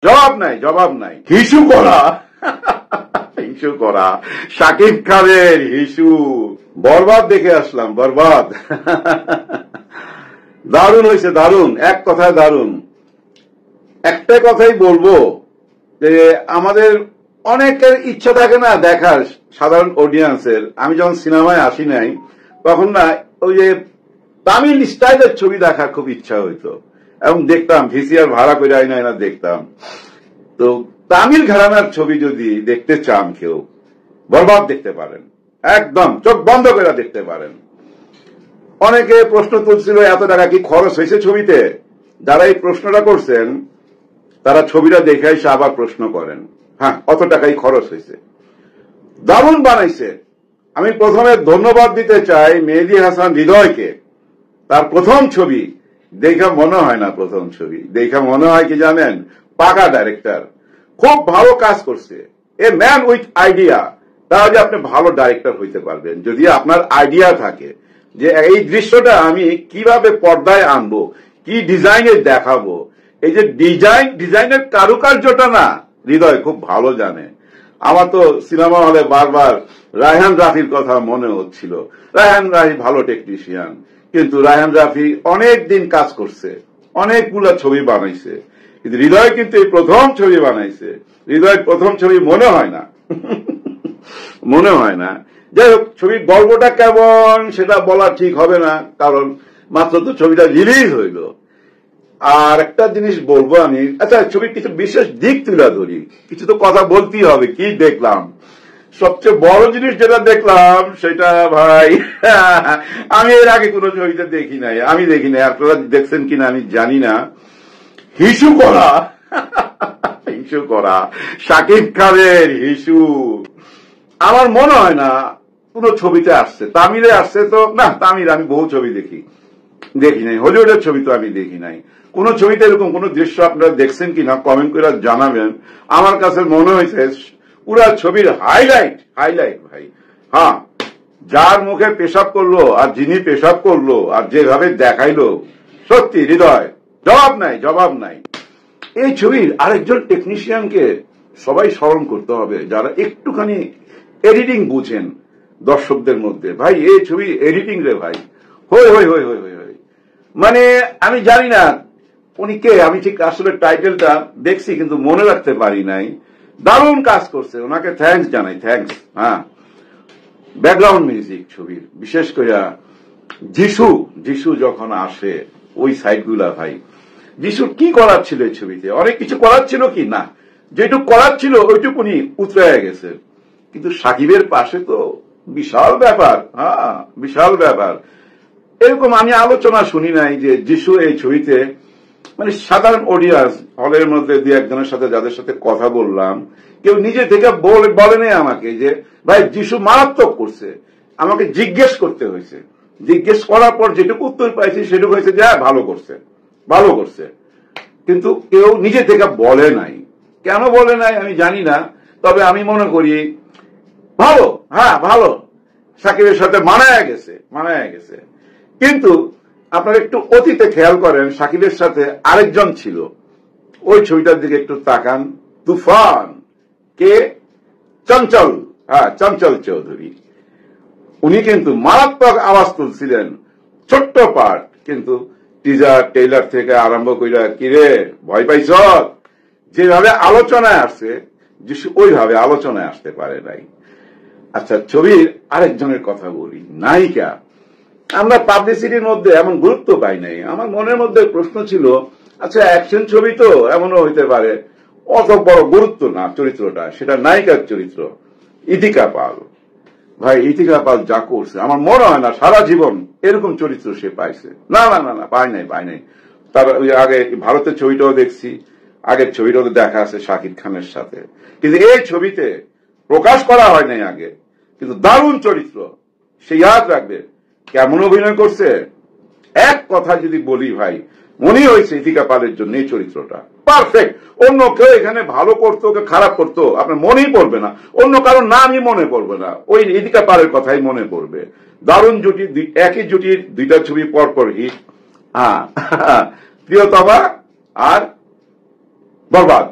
জবাব নাই, জবাব নাই। হিসু করা হিসু করা শাকিব খানের হিসু। বরবাদ দেখে আসলাম, বরবাদ। দারুণ হয়েছে, দারুণ, এক কথায় দারুণ। একটা কথাই বলবো যে আমাদের অনেকের ইচ্ছা থাকে না দেখার, সাধারণ অডিয়েন্সের। আমি যখন সিনেমায় আসি নাই তখন না ওই যে তামিল স্টাইলের ছবি দেখার খুব ইচ্ছা হইতো এবং দেখতাম, ভিসিআর ভাড়া করে আইনা দেখতাম। তো তামিল ঘরানার ছবি যদি দেখতে চান কেউ, বরবাদ দেখতে পারেন, একদম চোখ বন্ধ করে দেখতে পারেন। অনেকে প্রশ্ন তুলছিল এত টাকা কি খরচ হয়েছে ছবিতে। যারা এই প্রশ্নটা করছেন তারা ছবিটা দেখে এসে আবার প্রশ্ন করেন, হ্যাঁ অত টাকাই খরচ হয়েছে। দারুণ বানাইছে। আমি প্রথমে ধন্যবাদ দিতে চাই মেহেদী হাসান হৃদয়কে। তার প্রথম ছবি দেখা মনে হয় না, প্রথম ছবি দেখা মনে হয় কি জানেন, পাকা ডাইরেক্টর, খুব ভালো কাজ করছে। A man with idea. তাহলে আপনি ভালো ডাইরেক্টর হইতে পারবেন যদি আপনার আইডিয়া থাকে যে এই দৃশ্যটা আমি কিভাবে পর্দায় আনবো, কি ডিজাইনে দেখাবো। এই যে ডিজাইনের কারুকার্যটা না হৃদয় খুব ভালো জানে। আমার তো সিনেমা হলে বারবার রায়হান রাফির কথা মনে হচ্ছিল। রায়হান রাফি ভালো টেকনিশিয়ান, কিন্তু রায়হান রাফি অনেক দিন কাজ করছে, অনেকগুলা ছবি বানাইছে, কিন্তু হৃদয় কিন্তু এই প্রথম ছবি বানাইছে। হৃদয় প্রথম ছবি মনে হয় না, মনে হয় না। যাই হোক, ছবির গল্পটা কেমন সেটা বলা ঠিক হবে না, কারণ মাত্র তো ছবিটা রিলিজ হইল। আর একটা জিনিস বলবো আমি, আচ্ছা ছবির কিছু বিশেষ দিক তুলে ধরি, কিছু তো কথা বলতেই হবে। কি দেখলাম, সবচেয়ে বড় জিনিস যেটা দেখলাম সেটা ভাই, আমি এর আগে কোনো ছবিতে দেখি নাই, আমি দেখি নাই, আপনারা দেখছেন কিনা আমি জানি না। হিসু করা, হিসু করা শাকিব খানের হিসু। আমার মনে হয় না কোন ছবিতে আসছে। তামিলে আসছে তো না, তামিল আমি বহু ছবি দেখি নাই, হলিউডের ছবি তো আমি দেখি নাই। কোন ছবিতে এরকম কোন দৃশ্য আপনারা দেখছেন কিনা কমেন্ট করে জানাবেন। আমার কাছে মনে হয়েছে পুরা ছবির হাইলাইট ভাই। হ্যাঁ, যার মুখে পেশাব করলো আর যিনি পেশাব করলো আর যেভাবে দেখাইলো, সত্যি হৃদয়, জবাব নাই, জবাব নাই। এই ছবির আরেকজন টেকনিশিয়ানকে সবাই স্মরণ করতে হবে, যারা একটুখানি এডিটিং বুঝেন দর্শকদের মধ্যে। ভাই এই ছবি এডিটিং রে ভাই, হই হই হই হই হই। মানে আমি জানি না উনি কে, আমি ঠিক আসলে টাইটেলটা দেখছি কিন্তু মনে রাখতে পারি নাই। দারুণ কাজ করছে, ওনাকে থ্যাঙ্কস জানাই, থ্যাঙ্কস। হ্যাঁ, ব্যাকগ্রাউন্ড মিউজিক ছবির, বিশেষ করে যিশু যখন আসে ওই সাইডগুলা, ভাই যিশুর কি করার ছিল এই ছবিতে? অনেক কিছু করার ছিল কি না, যেটুকু করার ছিল ওইটুকুনি উতরে গেছে। কিন্তু সাকিবের পাশে তো বিশাল ব্যাপার, হ্যাঁ বিশাল ব্যাপার। এরকম আমি আলোচনা শুনি নাই যে যিশু এই ছবিতে, মানে সাধারণ অডিয়েন্স হলের মধ্যে দু একজনের সাথে যাদের সাথে কথা বললাম, কেউ নিজে থেকে বলেনি আমাকে যে ভাই যিশু মারাত্মক করছে। আমাকে জিজ্ঞেস করতে হয়েছে, জিজ্ঞেস করার পর যেটুকু উত্তর পাইছি সেটুকু হয়েছে যে হ্যাঁ ভালো করছে, ভালো করছে। কিন্তু কেউ নিজে থেকে বলে নাই। কেন বলে নাই আমি জানি না, তবে আমি মনে করি ভালো, হ্যাঁ ভালো, সাকিবের সাথে মানায় গেছে। কিন্তু আপনারা একটু অতীতে খেয়াল করেন, সাকিবের সাথে আরেকজন ছিল, ওই ছবিটার দিকে একটু তাকান, তুফান। কে? চঞ্চল, হ্যাঁ চঞ্চল চৌধুরী। উনি কিন্তু মারাত্মক আওয়াজ তুলছিলেন, ছোট্ট পার্ট, কিন্তু টিজার টেইলার থেকে আরম্ভ কইরা কিরে ভয় পাইছ, যেভাবে আলোচনায় আসছে যিশু ওইভাবে আলোচনায় আসতে পারে নাই। আচ্ছা, ছবির আরেকজনের কথা বলি, নায়িকা। আমরা পাবলিসিটির মধ্যে এমন গুরুত্ব পাই নাই। আমার মনের মধ্যে প্রশ্ন ছিল, আচ্ছা অ্যাকশন ছবি তো এমনও হইতে পারে অত বড় গুরুত্ব না চরিত্রটা, সেটা নায়িকার চরিত্র ইতিকা পাল। ভাই ইতিকা পাল যা করছে আমার মনে হয় না সারা জীবন এরকম চরিত্র সে পাইছে। না না না না, পাই নাই। তার ওই আগে ভারতের ছবিটাও দেখছি, আগের ছবিটাও দেখা আছে শাকিব খানের সাথে, কিন্তু এই ছবিতে প্রকাশ করা হয় নাই আগে। কিন্তু দারুণ চরিত্র, সে ইয়াদ রাখবে কেমন অভিনয় করছে। এক কথা যদি বলি ভাই, মনে হয়েছে ইতিকা পালের জন্য এই চরিত্রটা পারফেক্ট। অন্য কেউ এখানে ভালো করতো, কে খারাপ করতো আপনার মনেই পড়বে না, অন্য কারোর নামই মনে পড়বে না, ওই ইতিকা পালের কথাই মনে পড়বে। দারুণ জুটি, একই জুটির দুইটা ছবি পরপর হিট। হ্যাঁ, প্রিয়তমা আর বরবাদ।